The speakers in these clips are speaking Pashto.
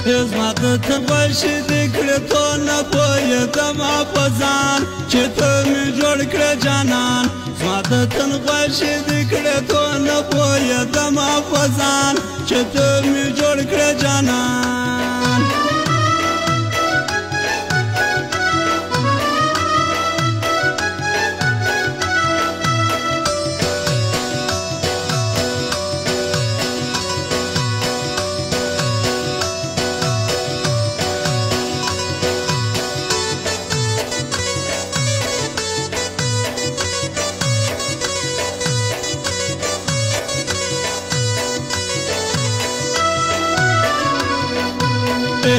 زما د تن خوښي دې کړې تو نه پوهېدمه په ځان چې ته مې جوړ کړې جانان زما د تن خوښي دې کړې تو نه پوهېدمه په ځان چې ته مې جوړ کړې جانان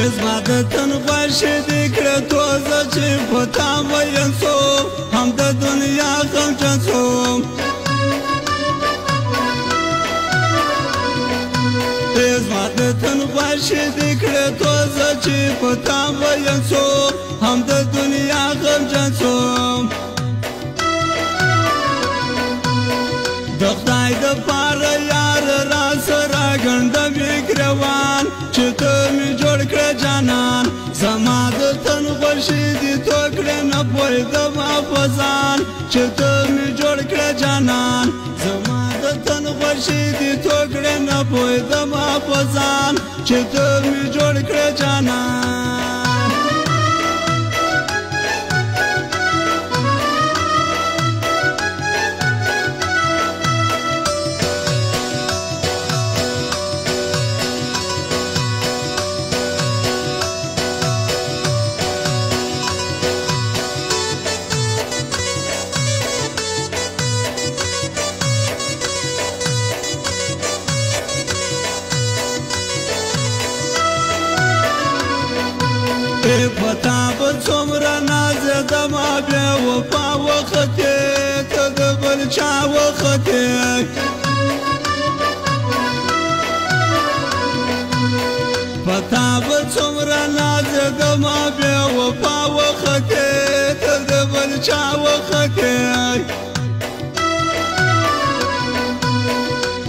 زما د تن خوښي دې کړې تو زه چې په تا مین سوم هم د دنیا غمجن سوم زما د تن خوښي دې کړې تو زه چې په تا مین سوم هم د دنیا غمجن سوم د خدای د پاره یار را سره ګنډمې ګرېوان چې ته مې جوړ کړې جانان زما د تن خوښي دې تو کړې نه پوهېدمه په ځان چې ته مې جوړ کړې جانان زما د تن خوښي دې تو کړې نه پوهېدمه په ځان چې ته مې جوړ کړې جانان پتا به څومره نازېدمه بې وفا وختې ته د بل چا وختې پتا به څومره نازېدمه بې وفا وختې ته د بل چا وختې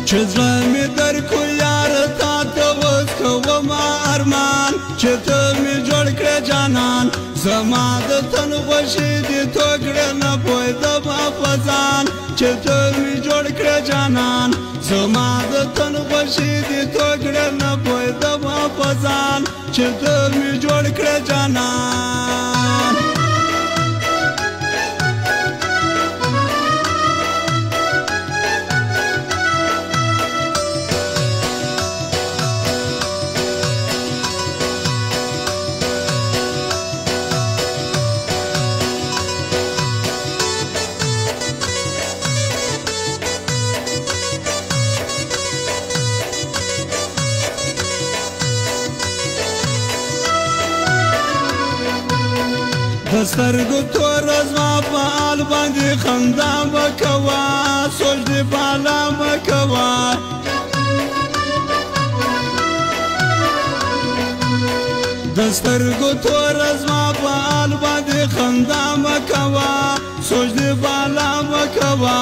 چې زړه مې درکړو یار تا ته اوس کومه ارمان چې ته مې جوړ کړې جانان زما د تن خوښي دې تو کړې نه پوهېدمه په ځان چې ته مې جوړ کړې جانان زما د تن خوښي دې تو کړې نه پوهېدمه په ځان چې ته مې جوړ کړې جانان د سترګو توره زما په حال باندې خندا مه کوه سوچ دې بالا مه کوه د سترګو توره زما په حال باندې خندا مه کوه سوچ دې بالا مه کوه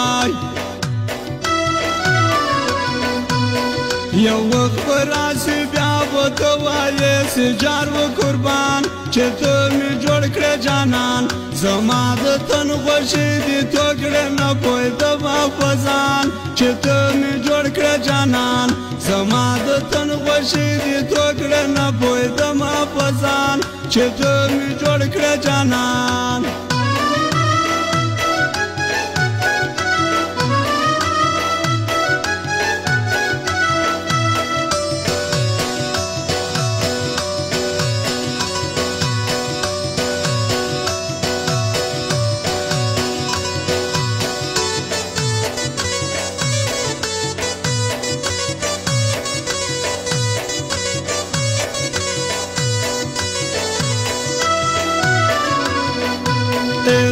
یو وخت به راشي بیا به ته وایې چې جار و قربان چې ته مې جوړ کړې جانان زما د تن خوښي دې تو کړې نه پوهېدمه په ځان چې ته مې جوړ کړې جانان زما د تن خوښي دې تو کړې نه پوهېدمه په ځان چې ته مې جوړ کړې جانان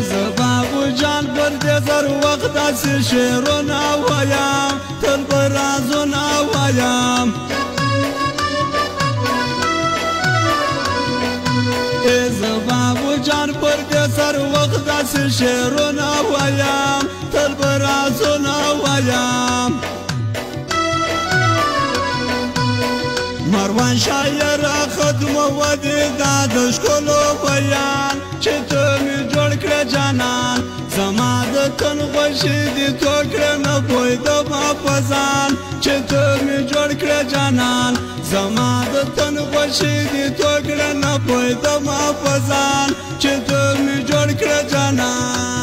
زه بابو جان پر دې زر وخت داسې شعرونه وایم تل به رازونه وایم زه بابو جان پر دې زر وخت داسې شعرونه وایم تل به رازونه وایم شاعر ختم ودی دا د ښکلو بیان چې ته مې جوړ کړې جانان زما د تن خوښي دې توړ کړې نه پوهېدمه په ځان چې ته مې جوړ کړې جانان زما د تن خوښي دې توړ کړې نه پوهېدمه په ځان چې ته مې جوړ کړې جانان